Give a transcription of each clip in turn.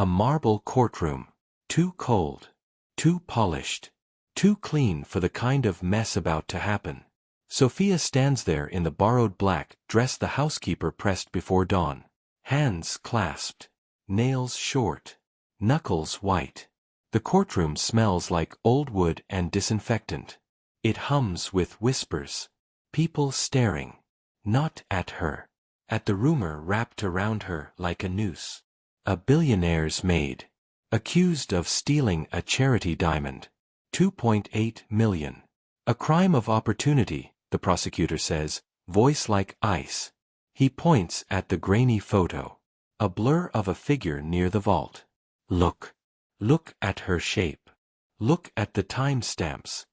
A marble courtroom. Too cold. Too polished. Too clean for the kind of mess about to happen. Sophia stands there in the borrowed black dress the housekeeper pressed before dawn. Hands clasped. Nails short. Knuckles white. The courtroom smells like old wood and disinfectant. It hums with whispers. People staring. Not at her. At the rumor wrapped around her like a noose. A billionaire's maid. Accused of stealing a charity diamond. 2.8 million. A crime of opportunity, the prosecutor says, voice like ice. He points at the grainy photo. A blur of a figure near the vault. Look. Look at her shape. Look at the time stamps.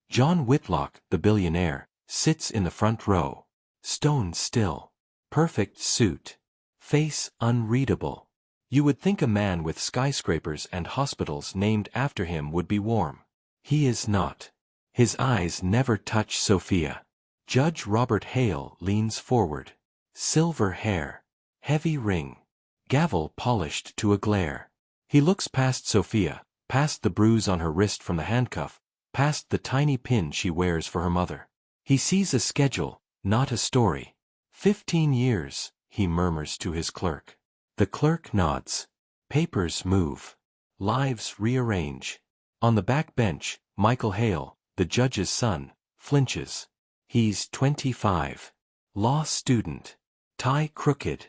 John Whitlock, the billionaire, sits in the front row. Stone still. Perfect suit. Face unreadable. You would think a man with skyscrapers and hospitals named after him would be warm. He is not. His eyes never touch Sophia. Judge Robert Hale leans forward. Silver hair. Heavy ring. Gavel polished to a glare. He looks past Sophia, past the bruise on her wrist from the handcuff, past the tiny pin she wears for her mother. He sees a schedule, not a story. 15 years, he murmurs to his clerk. The clerk nods. Papers move. Lives rearrange. On the back bench, Michael Hale, the judge's son, flinches. He's 25. Law student. Tie crooked.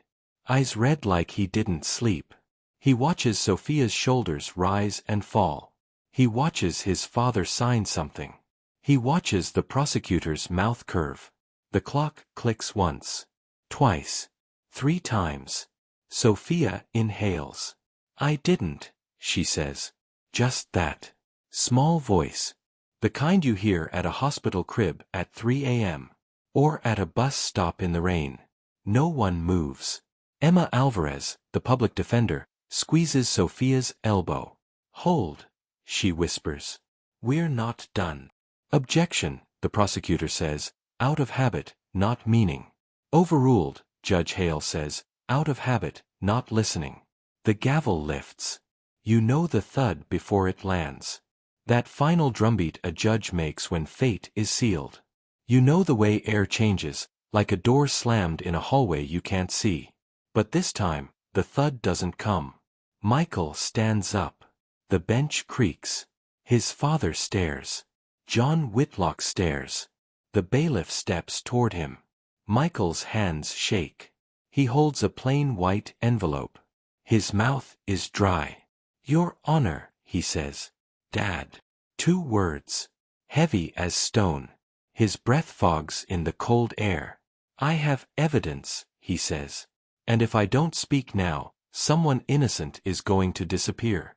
Eyes red like he didn't sleep. He watches Sophia's shoulders rise and fall. He watches his father sign something. He watches the prosecutor's mouth curve. The clock clicks once. Twice. 3 times. Sophia inhales. I didn't, she says. Just that. Small voice. The kind you hear at a hospital crib at 3 a.m. Or at a bus stop in the rain. No one moves. Emma Alvarez, the public defender, squeezes Sophia's elbow. Hold, she whispers. We're not done. Objection, the prosecutor says, out of habit, not meaning. Overruled, Judge Hale says, out of habit, not listening. The gavel lifts. You know the thud before it lands. That final drumbeat a judge makes when fate is sealed. You know the way air changes, like a door slammed in a hallway you can't see. But this time, the thud doesn't come. Michael stands up. The bench creaks. His father stares. John Whitlock stares. The bailiff steps toward him. Michael's hands shake. He holds a plain white envelope. His mouth is dry. Your Honor, he says. Dad. 2 words. Heavy as stone. His breath fogs in the cold air. I have evidence, he says. And if I don't speak now, someone innocent is going to disappear.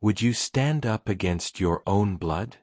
Would you stand up against your own blood?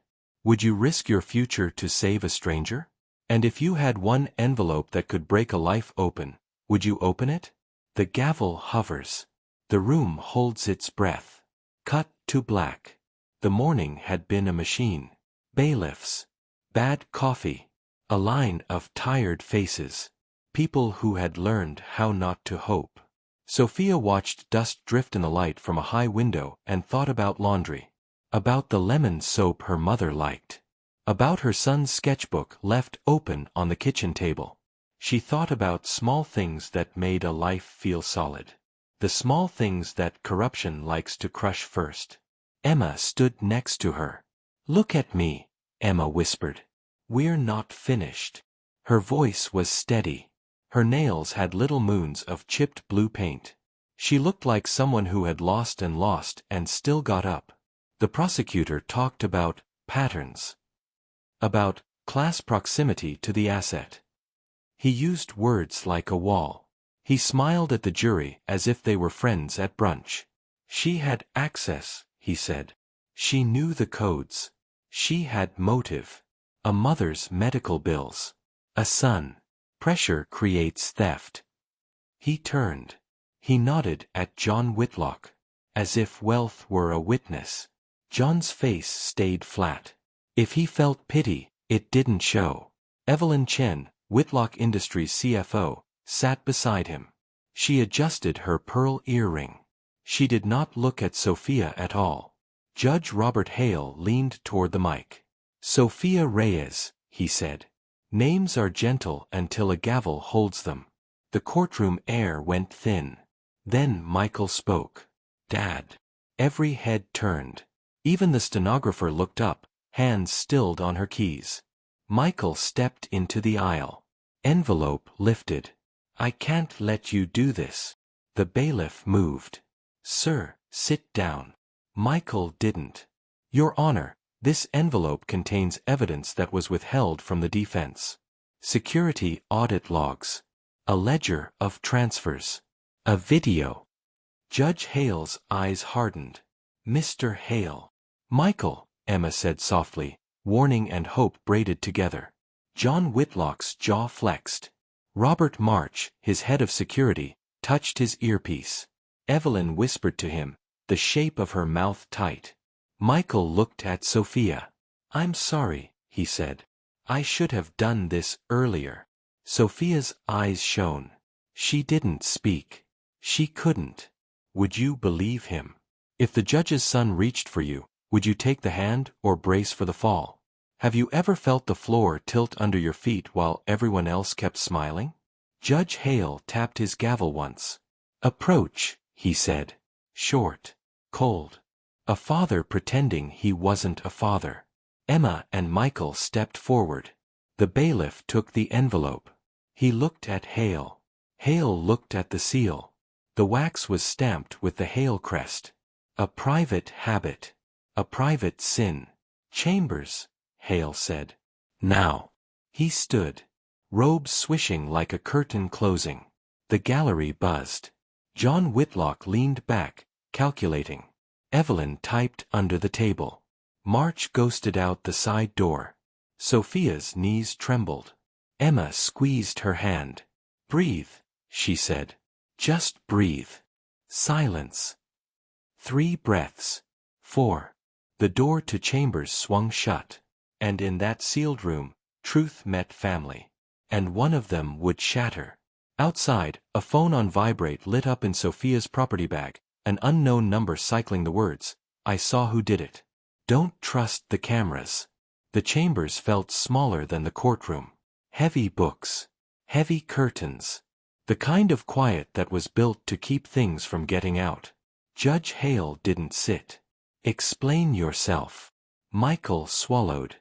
Would you risk your future to save a stranger? And if you had one envelope that could break a life open, would you open it? The gavel hovers. The room holds its breath. Cut to black. The morning had been a machine. Bailiffs. Bad coffee. A line of tired faces. People who had learned how not to hope. Sophia watched dust drift in the light from a high window and thought about laundry. About the lemon soap her mother liked. About her son's sketchbook left open on the kitchen table. She thought about small things that made a life feel solid. The small things that corruption likes to crush first. Emma stood next to her. Look at me, Emma whispered. We're not finished. Her voice was steady. Her nails had little moons of chipped blue paint. She looked like someone who had lost and still got up. The prosecutor talked about patterns. About class proximity to the asset. He used words like a wall. He smiled at the jury as if they were friends at brunch. She had access, he said. She knew the codes. She had motive. A mother's medical bills. A son. Pressure creates theft. He turned. He nodded at John Whitlock, as if wealth were a witness. John's face stayed flat. If he felt pity, it didn't show. Evelyn Chen, Whitlock Industries CFO, sat beside him. She adjusted her pearl earring. She did not look at Sophia at all. Judge Robert Hale leaned toward the mic. Sophia Reyes, he said. Names are gentle until a gavel holds them. The courtroom air went thin. Then Michael spoke. Dad. Every head turned. Even the stenographer looked up, hands stilled on her keys. Michael stepped into the aisle. Envelope lifted. I can't let you do this. The bailiff moved. Sir, sit down. Michael didn't. Your Honor, this envelope contains evidence that was withheld from the defense. Security audit logs. A ledger of transfers. A video. Judge Hale's eyes hardened. Mr. Hale. Michael, Emma said softly, warning and hope braided together. John Whitlock's jaw flexed. Robert March, his head of security, touched his earpiece. Evelyn whispered to him, the shape of her mouth tight. Michael looked at Sophia. I'm sorry, he said. I should have done this earlier. Sophia's eyes shone. She didn't speak. She couldn't. Would you believe him? If the judge's son reached for you, would you take the hand or brace for the fall? Have you ever felt the floor tilt under your feet while everyone else kept smiling? Judge Hale tapped his gavel once. Approach, he said. Short. Cold. A father pretending he wasn't a father. Emma and Michael stepped forward. The bailiff took the envelope. He looked at Hale. Hale looked at the seal. The wax was stamped with the Hale crest. A private habit. A private sin. Chambers, Hale said. Now. He stood. Robes swishing like a curtain closing. The gallery buzzed. John Whitlock leaned back, calculating. Evelyn typed under the table. March ghosted out the side door. Sophia's knees trembled. Emma squeezed her hand. Breathe, she said. Just breathe. Silence. 3 breaths. 4. The door to Chambers swung shut. And in that sealed room, truth met family. And one of them would shatter. Outside, a phone on vibrate lit up in Sophia's property bag, an unknown number cycling the words, I saw who did it. Don't trust the cameras. The chambers felt smaller than the courtroom. Heavy books. Heavy curtains. The kind of quiet that was built to keep things from getting out. Judge Hale didn't sit. Explain yourself. Michael swallowed.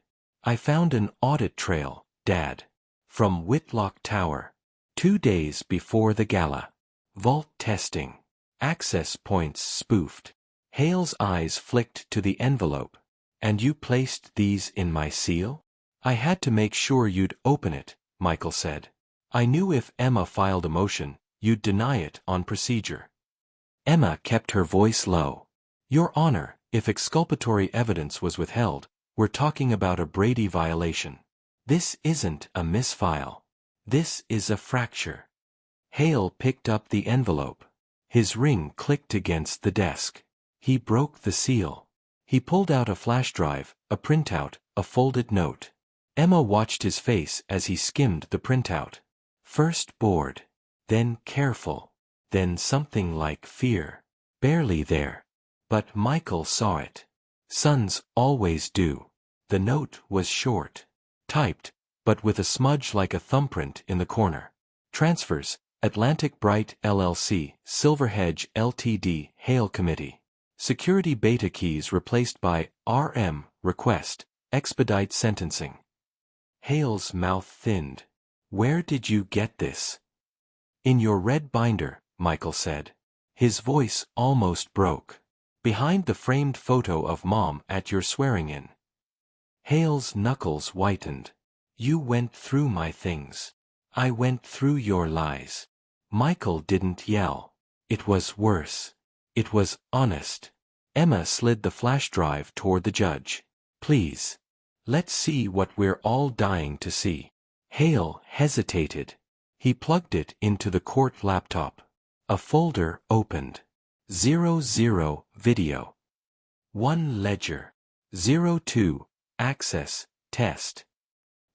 I found an audit trail, Dad. From Whitlock Tower. 2 days before the gala. Vault testing. Access points spoofed. Hale's eyes flicked to the envelope. And you placed these in my seal? I had to make sure you'd open it, Michael said. I knew if Emma filed a motion, you'd deny it on procedure. Emma kept her voice low. Your Honor, if exculpatory evidence was withheld, we're talking about a Brady violation. This isn't a misfile. This is a fracture. Hale picked up the envelope. His ring clicked against the desk. He broke the seal. He pulled out a flash drive, a printout, a folded note. Emma watched his face as he skimmed the printout. First bored. Then careful. Then something like fear. Barely there. But Michael saw it. Sons always do. The note was short. Typed, but with a smudge like a thumbprint in the corner. Transfers, Atlantic Bright LLC, Silverhedge Ltd, Hale Committee. Security beta keys replaced by RM, request, expedite sentencing. Hale's mouth thinned. Where did you get this? In your red binder, Michael said. His voice almost broke. Behind the framed photo of Mom at your swearing-in. Hale's knuckles whitened. You went through my things. I went through your lies. Michael didn't yell. It was worse. It was honest. Emma slid the flash drive toward the judge. Please. Let's see what we're all dying to see. Hale hesitated. He plugged it into the court laptop. A folder opened. 00 video. 1 ledger. 02 access test.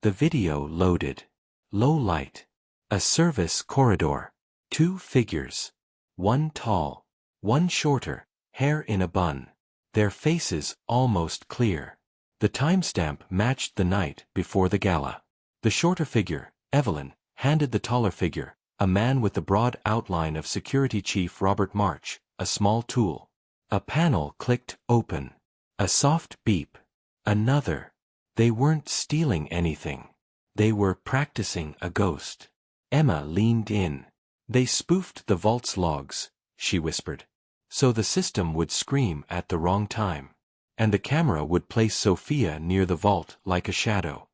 The video loaded. Low light. A service corridor. 2 figures. One tall. One shorter, hair in a bun. Their faces almost clear. The timestamp matched the night before the gala. The shorter figure, Evelyn, handed the taller figure, a man with the broad outline of Security Chief Robert March, a small tool. A panel clicked open. A soft beep. Another. They weren't stealing anything. They were practicing a ghost. Emma leaned in. They spoofed the vault's logs, she whispered. So the system would scream at the wrong time. And the camera would place Sophia near the vault like a shadow.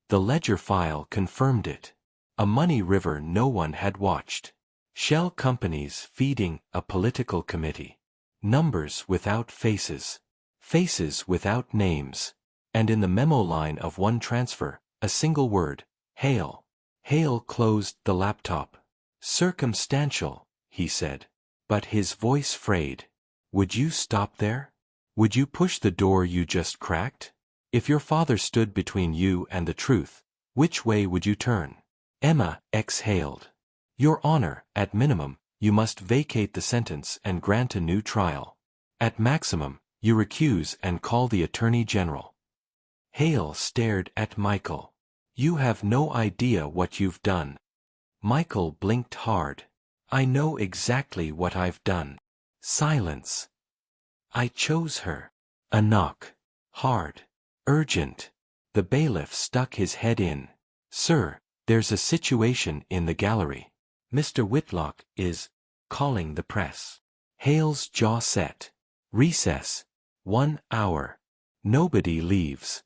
The ledger file confirmed it. A money river no one had watched. Shell companies feeding a political committee. Numbers without faces. Faces without names. And in the memo line of one transfer, a single word, Hale. Hale closed the laptop. Circumstantial, he said. But his voice frayed. Would you stop there? Would you push the door you just cracked? If your father stood between you and the truth, which way would you turn? Emma exhaled. Your Honor, at minimum, you must vacate the sentence and grant a new trial. At maximum, you recuse and call the Attorney General. Hale stared at Michael. You have no idea what you've done. Michael blinked hard. I know exactly what I've done. Silence. I chose her. A knock. Hard. Urgent. The bailiff stuck his head in. Sir, there's a situation in the gallery. Mr. Whitlock is calling the press. Hale's jaw set. Recess. 1 hour. Nobody leaves.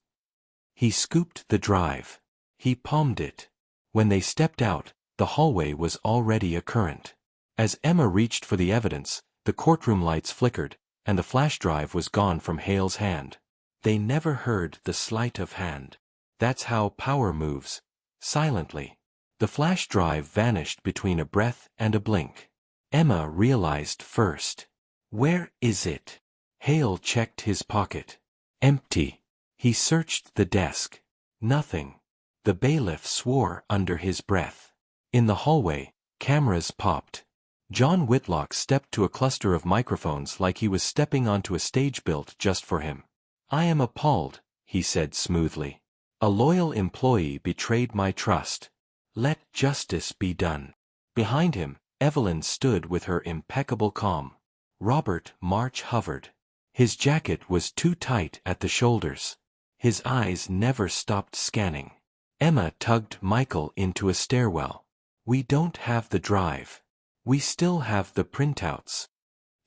He scooped the drive. He palmed it. When they stepped out, the hallway was already a current. As Emma reached for the evidence, the courtroom lights flickered, and the flash drive was gone from Hale's hand. They never heard the sleight of hand. That's how power moves. Silently. The flash drive vanished between a breath and a blink. Emma realized first. Where is it? Hale checked his pocket. Empty. He searched the desk. Nothing. The bailiff swore under his breath. In the hallway, cameras popped. John Whitlock stepped to a cluster of microphones like he was stepping onto a stage built just for him. I am appalled, he said smoothly. A loyal employee betrayed my trust. Let justice be done. Behind him, Evelyn stood with her impeccable calm. Robert March hovered. His jacket was too tight at the shoulders. His eyes never stopped scanning. Emma tugged Michael into a stairwell. We don't have the drive. We still have the printouts.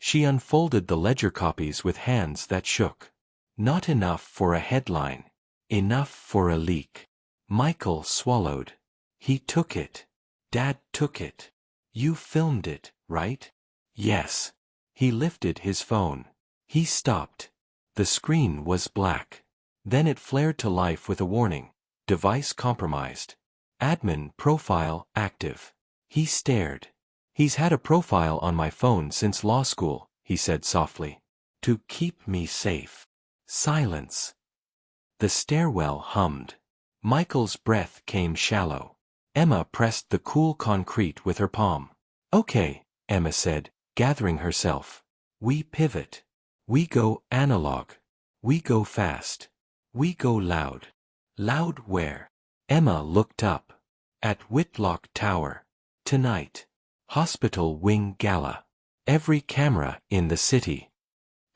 She unfolded the ledger copies with hands that shook. Not enough for a headline. Enough for a leak. Michael swallowed. He took it. Dad took it. You filmed it, right? Yes. He lifted his phone. He stopped. The screen was black. Then it flared to life with a warning. Device compromised. Admin profile active. He stared. He's had a profile on my phone since law school, he said softly. To keep me safe. Silence. The stairwell hummed. Michael's breath came shallow. Emma pressed the cool concrete with her palm. Okay, Emma said, gathering herself. We pivot. We go analog. We go fast. We go loud. Loud where? Emma looked up. At Whitlock Tower. Tonight. Hospital Wing Gala. Every camera in the city.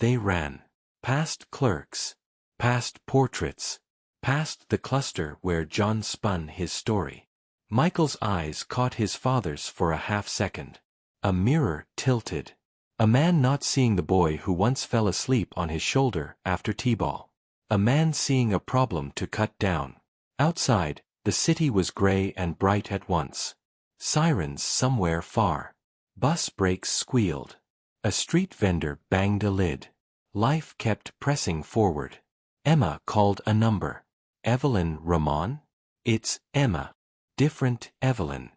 They ran. Past clerks. Past portraits. Past the cluster where John spun his story. Michael's eyes caught his father's for a half-second. A mirror tilted. A man not seeing the boy who once fell asleep on his shoulder after t-ball. A man seeing a problem to cut down. Outside, the city was gray and bright at once. Sirens somewhere far. Bus brakes squealed. A street vendor banged a lid. Life kept pressing forward. Emma called a number. Evelyn Ramon? It's Emma. Different Evelyn.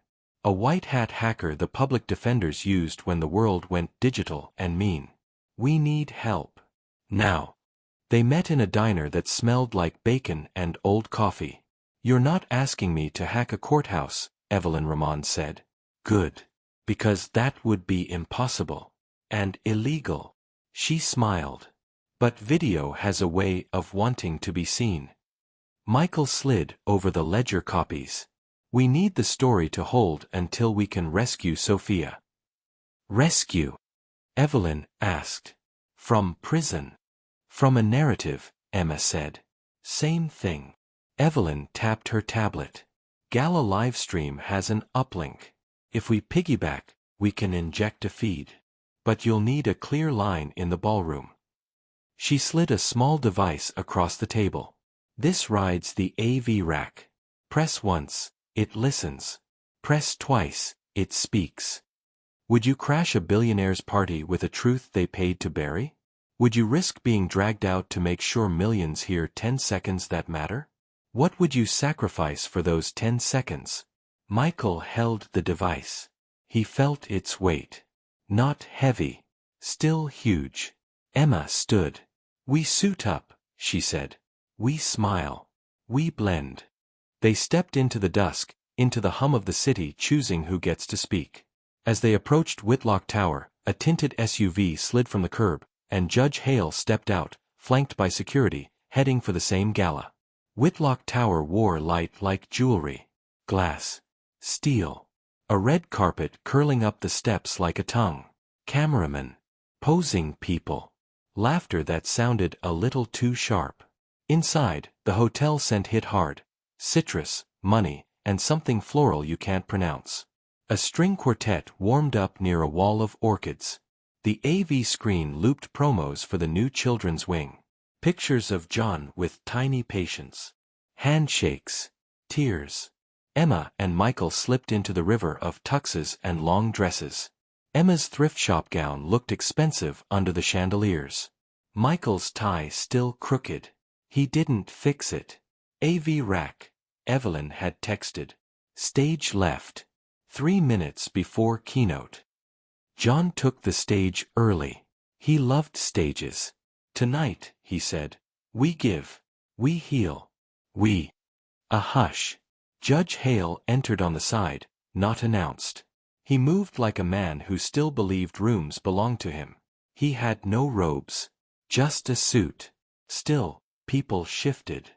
A white hat hacker the public defenders used when the world went digital and mean. We need help. Now. They met in a diner that smelled like bacon and old coffee. You're not asking me to hack a courthouse, Evelyn Ramon said. Good. Because that would be impossible. and illegal. She smiled. But video has a way of wanting to be seen. Michael slid over the ledger copies. We need the story to hold until we can rescue Sophia. Rescue? Evelyn asked. From prison. From a narrative, Emma said. Same thing. Evelyn tapped her tablet. Gala Livestream has an uplink. If we piggyback, we can inject a feed. But you'll need a clear line in the ballroom. She slid a small device across the table. This rides the AV rack. Press once, it listens. Press twice, it speaks. Would you crash a billionaire's party with a truth they paid to bury? Would you risk being dragged out to make sure millions hear 10 seconds that matter? What would you sacrifice for those 10 seconds? Michael held the device. He felt its weight. Not heavy. Still huge. Emma stood. We suit up, she said. We smile. We blend. They stepped into the dusk, into the hum of the city, choosing who gets to speak. As they approached Whitlock Tower, a tinted SUV slid from the curb, and Judge Hale stepped out, flanked by security, heading for the same gala. Whitlock Tower wore light like jewelry. Glass. Steel. A red carpet curling up the steps like a tongue. Cameramen. Posing people. Laughter that sounded a little too sharp. Inside, the hotel scent hit hard. Citrus, money, and something floral you can't pronounce. A string quartet warmed up near a wall of orchids. The AV screen looped promos for the new children's wing. Pictures of John with tiny patients. Handshakes. Tears. Emma and Michael slipped into the river of tuxes and long dresses. Emma's thrift shop gown looked expensive under the chandeliers. Michael's tie still crooked. He didn't fix it. AV rack. Evelyn had texted. Stage left. 3 minutes before keynote. John took the stage early. He loved stages. Tonight, he said, we give. We heal. We. A hush. Judge Hale entered on the side, not announced. He moved like a man who still believed rooms belonged to him. He had no robes. Just a suit. Still, people shifted.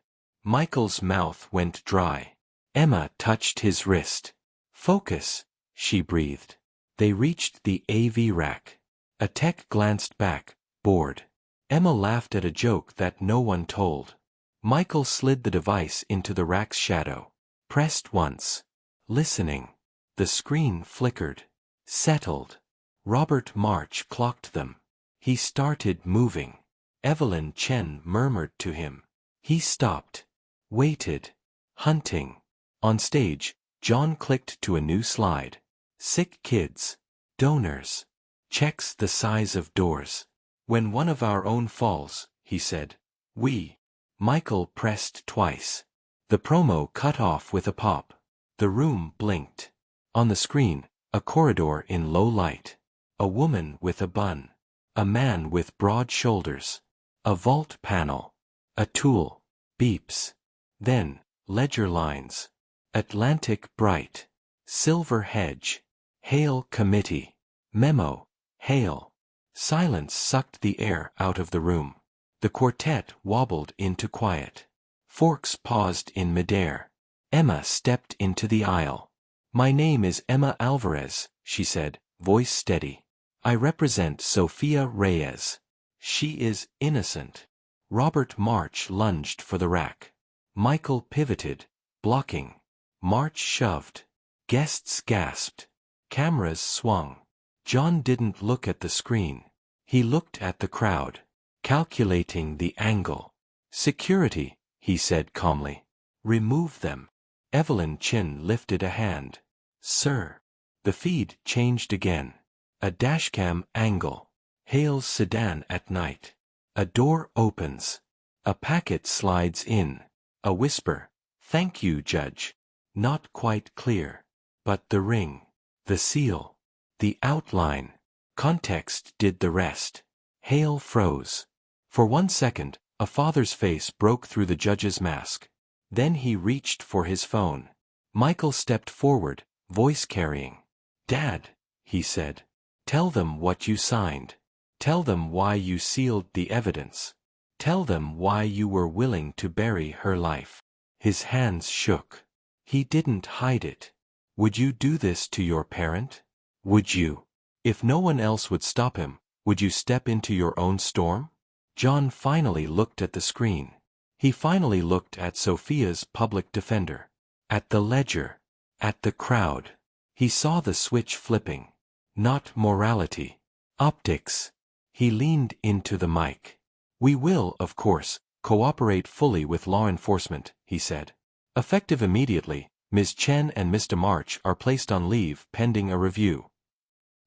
Michael's mouth went dry. Emma touched his wrist. Focus, she breathed. They reached the AV rack. A tech glanced back, bored. Emma laughed at a joke that no one told. Michael slid the device into the rack's shadow. Pressed once. Listening. The screen flickered. Settled. Robert March clocked them. He started moving. Evelyn Chen murmured to him. He stopped. Waited. Hunting. On stage, John clicked to a new slide. Sick kids. Donors. Checks the size of doors. When one of our own falls, he said. We. Michael pressed twice. The promo cut off with a pop. The room blinked. On the screen, a corridor in low light. A woman with a bun. A man with broad shoulders. A vault panel. A tool. Beeps. Then, ledger lines. Atlantic Bright. Silver Hedge. Hale Committee. Memo. Hale. Silence sucked the air out of the room. The quartet wobbled into quiet. Forks paused in midair. Emma stepped into the aisle. My name is Emma Alvarez, she said, voice steady. I represent Sophia Reyes. She is innocent. Robert March lunged for the rack. Michael pivoted, blocking. March shoved. Guests gasped. Cameras swung. John didn't look at the screen. He looked at the crowd, calculating the angle. Security, he said calmly. Remove them. Evelyn Chen lifted a hand. Sir. The feed changed again. A dashcam angle. Hale's sedan at night. A door opens. A packet slides in. A whisper. Thank you, Judge. Not quite clear. But the ring. The seal. The outline. Context did the rest. Hale froze. For 1 second, a father's face broke through the judge's mask. Then he reached for his phone. Michael stepped forward, voice carrying. Dad, he said. Tell them what you signed. Tell them why you sealed the evidence. Tell them why you were willing to bury her life. His hands shook. He didn't hide it. Would you do this to your parent? Would you? If no one else would stop him, would you step into your own storm? John finally looked at the screen. He finally looked at Sophia's public defender. At the ledger. At the crowd. He saw the switch flipping. Not morality. Optics. He leaned into the mic. We will, of course, cooperate fully with law enforcement, he said. Effective immediately, Ms. Chen and Mr. March are placed on leave pending a review.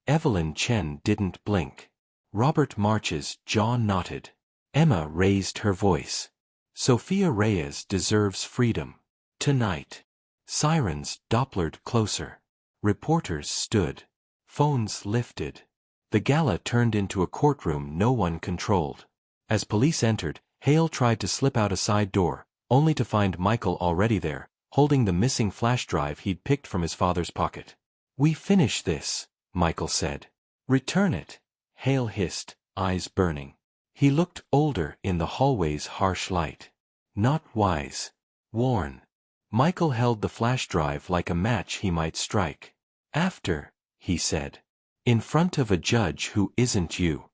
Evelyn Chen didn't blink. Robert March's jaw knotted. Emma raised her voice. Sophia Reyes deserves freedom. Tonight. Sirens Dopplered closer. Reporters stood. Phones lifted. The gala turned into a courtroom no one controlled. As police entered, Hale tried to slip out a side door, only to find Michael already there, holding the missing flash drive he'd picked from his father's pocket. "We finish this," Michael said. "Return it," Hale hissed, eyes burning. He looked older in the hallway's harsh light. Not wise. Worn. Michael held the flash drive like a match he might strike. "After," he said. "In front of a judge who isn't you."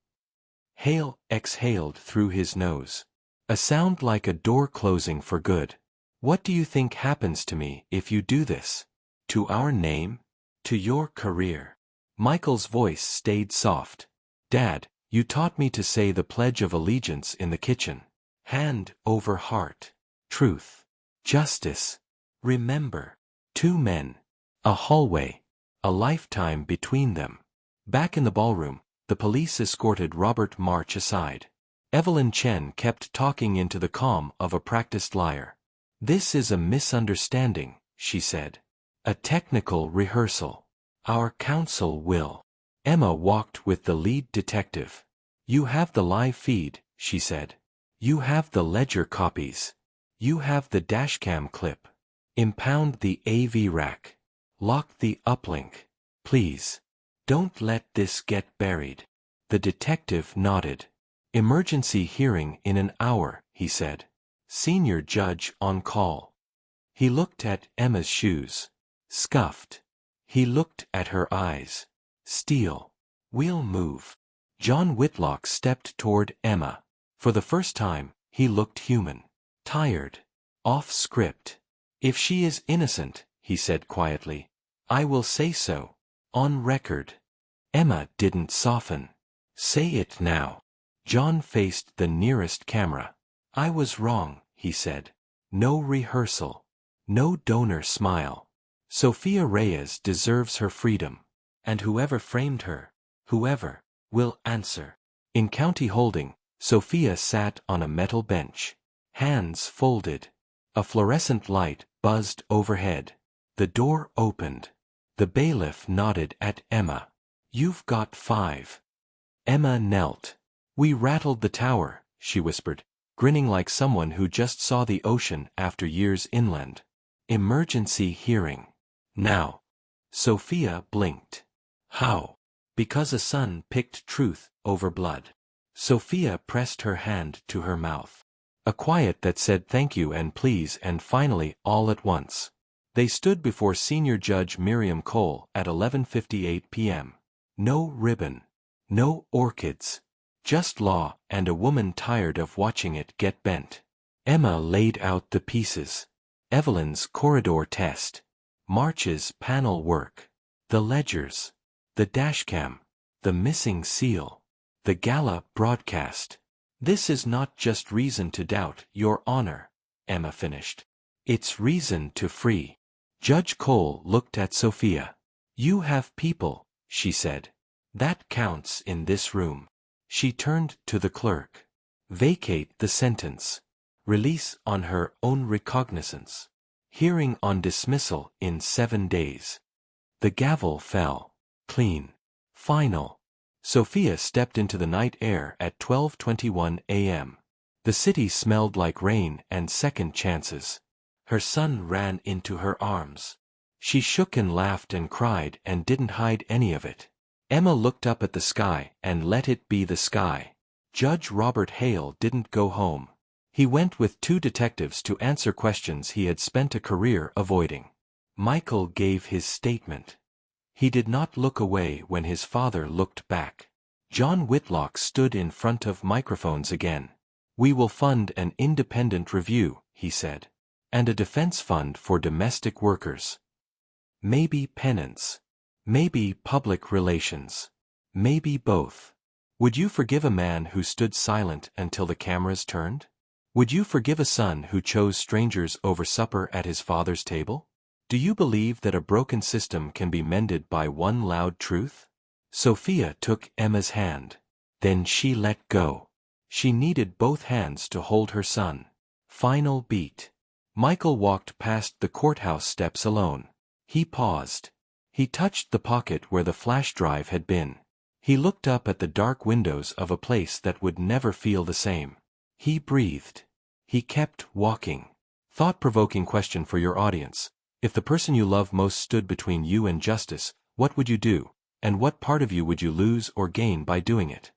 Hale exhaled through his nose. A sound like a door closing for good. "What do you think happens to me if you do this? To our name? To your career?" Michael's voice stayed soft. "Dad, you taught me to say the Pledge of Allegiance in the kitchen. Hand over heart. Truth. Justice. Remember. 2 men. A hallway. A lifetime between them." Back in the ballroom, the police escorted Robert March aside. Evelyn Chen kept talking into the calm of a practiced liar. "This is a misunderstanding," she said. "A technical rehearsal. Our counsel will." Emma walked with the lead detective. "You have the live feed," she said. "You have the ledger copies. You have the dashcam clip. Impound the AV rack. Lock the uplink. Please. Don't let this get buried." The detective nodded. "Emergency hearing in an hour," he said. "Senior judge on call." He looked at Emma's shoes. Scuffed. He looked at her eyes. Steel. "We'll move." John Whitlock stepped toward Emma. For the first time, he looked human. Tired. Off script. "If she is innocent," he said quietly, "I will say so. On record." Emma didn't soften. "Say it now." John faced the nearest camera. "I was wrong," he said. "No rehearsal. No donor smile. Sophia Reyes deserves her freedom. And whoever framed her, whoever, will answer." In county holding, Sophia sat on a metal bench. Hands folded. A fluorescent light buzzed overhead. The door opened. The bailiff nodded at Emma. "You've got 5. Emma knelt. "We rattled the tower," she whispered, grinning like someone who just saw the ocean after years inland. "Emergency hearing. Now." Sophia blinked. "How?" "Because a son picked truth over blood." Sophia pressed her hand to her mouth. A quiet that said thank you and please and finally all at once. They stood before Senior Judge Miriam Cole at 11:58 p.m. No ribbon. No orchids. Just law and a woman tired of watching it get bent. Emma laid out the pieces. Evelyn's corridor test. March's panel work. The ledgers. The dashcam. The missing seal. The gala broadcast. "This is not just reason to doubt, Your Honor," Emma finished. "It's reason to free." Judge Cole looked at Sophia. "You have people," she said. "That counts in this room." She turned to the clerk. "Vacate the sentence. Release on her own recognizance. Hearing on dismissal in 7 days." The gavel fell. Clean. Final. Sophia stepped into the night air at 12:21 a.m. The city smelled like rain and second chances. Her son ran into her arms. She shook and laughed and cried and didn't hide any of it. Emma looked up at the sky and let it be the sky. Judge Robert Hale didn't go home. He went with 2 detectives to answer questions he had spent a career avoiding. Michael gave his statement. He did not look away when his father looked back. John Whitlock stood in front of microphones again. "We will fund an independent review," he said. "And a defense fund for domestic workers. Maybe penance. Maybe public relations. Maybe both. Would you forgive a man who stood silent until the cameras turned? Would you forgive a son who chose strangers over supper at his father's table? Do you believe that a broken system can be mended by one loud truth?" Sophia took Emma's hand. Then she let go. She needed both hands to hold her son. Final beat. Michael walked past the courthouse steps alone. He paused. He touched the pocket where the flash drive had been. He looked up at the dark windows of a place that would never feel the same. He breathed. He kept walking. Thought-provoking question for your audience. If the person you love most stood between you and justice, what would you do, and what part of you would you lose or gain by doing it?